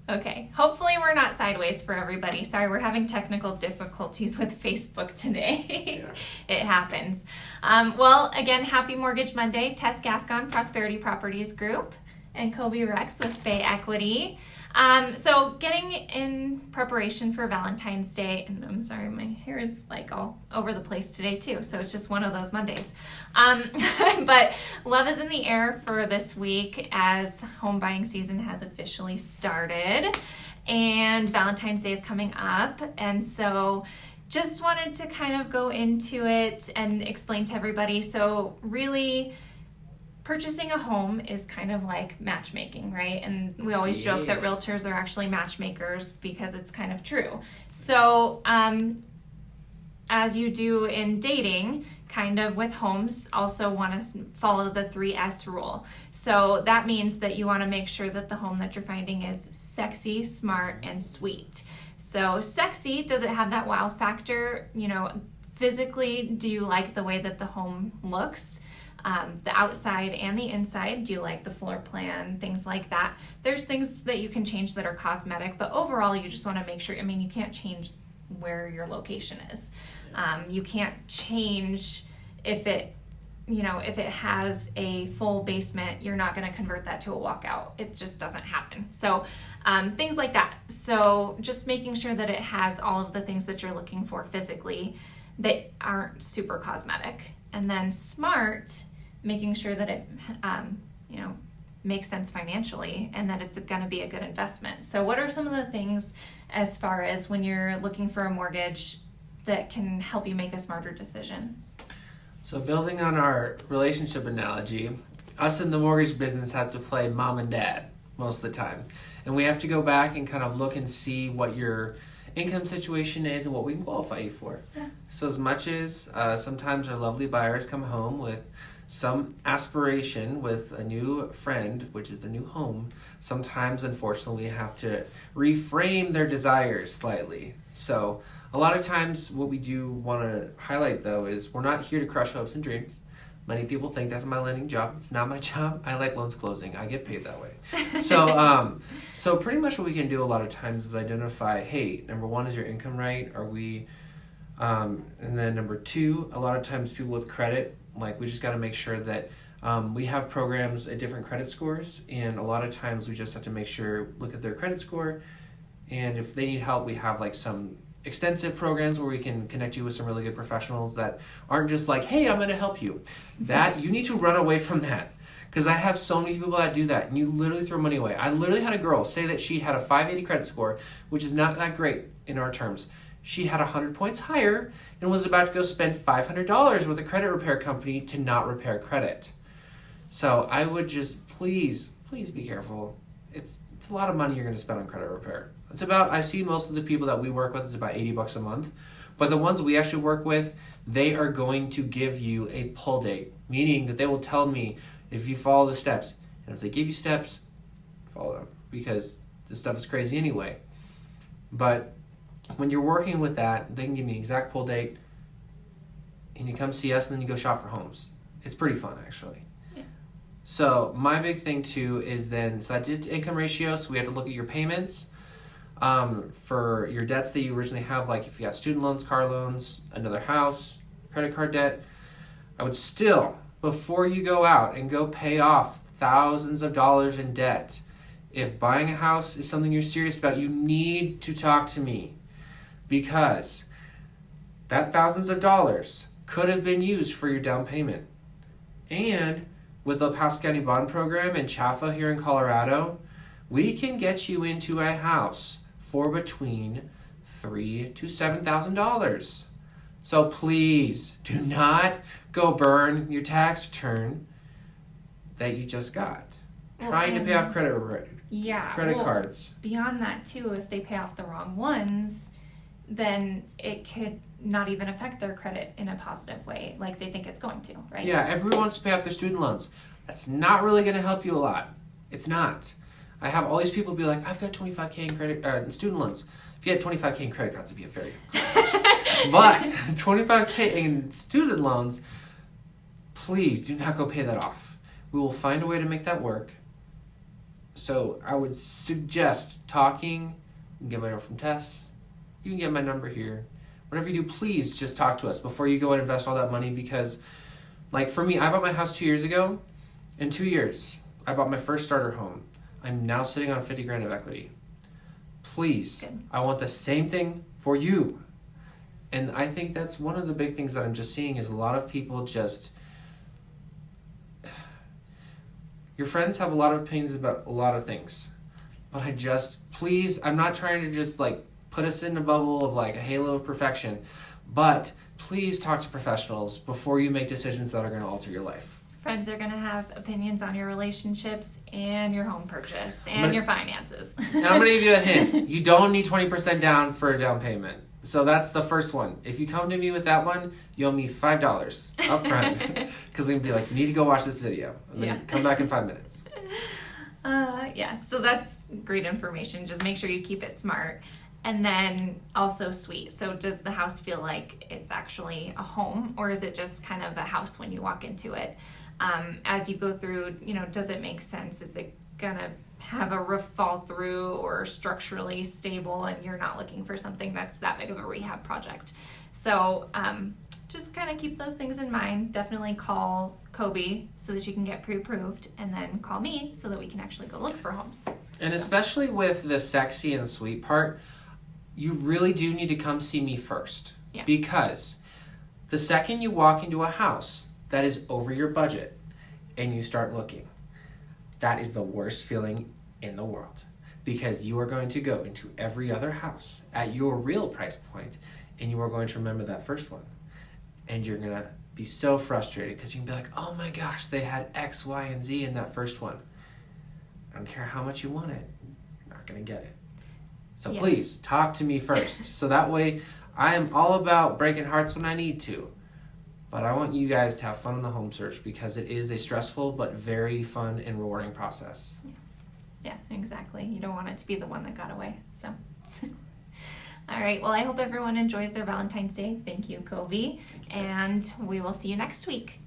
Okay, hopefully we're not sideways for everybody. Sorry, we're having technical difficulties with Facebook today. It happens. Well, again, happy Mortgage Monday. Tess Gascon, Prosperity Properties Group, and Kobi Rex with Bay Equity. So getting in preparation for Valentine's Day, and I'm sorry, my hair is like all over the place today too, so it's just one of those Mondays. But love is in the air for this week as home buying season has officially started, and Valentine's Day is coming up, and so just wanted to kind of go into it and explain to everybody. So really, purchasing a home is kind of like matchmaking, right? And we always joke that realtors are actually matchmakers because it's kind of true. So as you do in dating, kind of with homes, also want to follow the 3S rule. So that means that you want to make sure that the home that you're finding is sexy, smart, and sweet. So sexy, does it have that wow factor? You know, physically, do you like the way that the home looks? The outside and the inside, do you like the floor plan, things like that? There's things that you can change that are cosmetic, but overall you just want to make sure, I mean, you can't change where your location is. You can't change if it has a full basement, you're not going to convert that to a walkout. It just doesn't happen. So things like that. So just making sure that it has all of the things that you're looking for physically that aren't super cosmetic. And then smart, making sure that it, makes sense financially and that it's going to be a good investment. So what are some of the things as far as when you're looking for a mortgage that can help you make a smarter decision? So building on our relationship analogy, us in the mortgage business have to play mom and dad most of the time. And we have to go back and kind of look and see what your income situation is and what we can qualify you for. Yeah. So as much as sometimes our lovely buyers come home with some aspiration with a new friend, which is the new home, sometimes unfortunately we have to reframe their desires slightly. So a lot of times what we do want to highlight though is we're not here to crush hopes and dreams. Many people think that's my lending job. It's not my job. I like loans closing. I get paid that way. So pretty much what we can do a lot of times is identify, hey, number one, is your income right? Are we, and then number two, a lot of times people with credit, like we just got to make sure that we have programs at different credit scores. And a lot of times we just have to make sure, look at their credit score. And if they need help, we have like some extensive programs where we can connect you with some really good professionals that aren't just like, hey, I'm going to help you. That you need to run away from that, because I have so many people that do that and you literally throw money away. I literally had a girl say that she had a 580 credit score, which is not that great in our terms. She had 100 points higher and was about to go spend $500 with a credit repair company to not repair credit. So I would just please be careful. It's a lot of money you're going to spend on credit repair. It's about, I see most of the people that we work with, it's about $80 a month. But the ones we actually work with, they are going to give you a pull date, meaning that they will tell me if you follow the steps. And if they give you steps, follow them, because this stuff is crazy anyway. But when you're working with that, they can give me an exact pull date, and you come see us, and then you go shop for homes. It's pretty fun, actually. Yeah. So my big thing too is then, so I did income ratio, so we have to look at your payments. For your debts that you originally have, like if you got student loans, car loans, another house, credit card debt, I would still, before you go out and go pay off thousands of dollars in debt, if buying a house is something you're serious about, you need to talk to me, because that thousands of dollars could have been used for your down payment. And with the Pasco County Bond Program and CHAFA here in Colorado, we can get you into a house for between $3,000 to $7,000. So please do not go burn your tax return that you just got trying to pay off credit cards. Beyond that too, if they pay off the wrong ones, then it could not even affect their credit in a positive way, like they think it's going to, right? Yeah, everyone wants to pay off their student loans. That's not really going to help you a lot. It's not. I have all these people be like, I've got $25,000 in student loans. If you had $25,000 in credit cards, it'd be a very good conversation. But $25,000 in student loans, please do not go pay that off. We will find a way to make that work. So I would suggest talking. You can get my number from Tess. You can get my number here. Whatever you do, please just talk to us before you go and invest all that money, because like for me, I bought my house 2 years ago. In 2 years, I bought my first starter home. I'm now sitting on 50 grand of equity. Please, Good. I want the same thing for you. And I think that's one of the big things that I'm just seeing is a lot of people just... Your friends have a lot of opinions about a lot of things. But please, I'm not trying to just like put us in a bubble of like a halo of perfection. But please talk to professionals before you make decisions that are going to alter your life. Friends are going to have opinions on your relationships and your home purchase and your finances. And I'm going to give you a hint. You don't need 20% down for a down payment. So that's the first one. If you come to me with that one, you owe me $5 up front. Because I'm going to be like, you need to go watch this video. And then come back in 5 minutes. Yeah, so that's great information. Just make sure you keep it smart. And then also sweet. So does the house feel like it's actually a home, or is it just kind of a house when you walk into it? As you go through, does it make sense? Is it gonna have a roof fall through or structurally stable, and you're not looking for something that's that big of a rehab project? So just kind of keep those things in mind. Definitely call Kobi so that you can get pre-approved, and then call me so that we can actually go look for homes. And especially with the sexy and sweet part, you really do need to come see me first. Yeah. Because the second you walk into a house that is over your budget and you start looking, that is the worst feeling in the world. Because you are going to go into every other house at your real price point, and you are going to remember that first one. And you're going to be so frustrated because you can be like, oh my gosh, they had X, Y, and Z in that first one. I don't care how much you want it. You're not going to get it. So please, talk to me first. So that way, I am all about breaking hearts when I need to. But I want you guys to have fun in the home search, because it is a stressful but very fun and rewarding process. Yeah, exactly. You don't want it to be the one that got away. So, all right. Well, I hope everyone enjoys their Valentine's Day. Thank you, Kobi. And we will see you next week.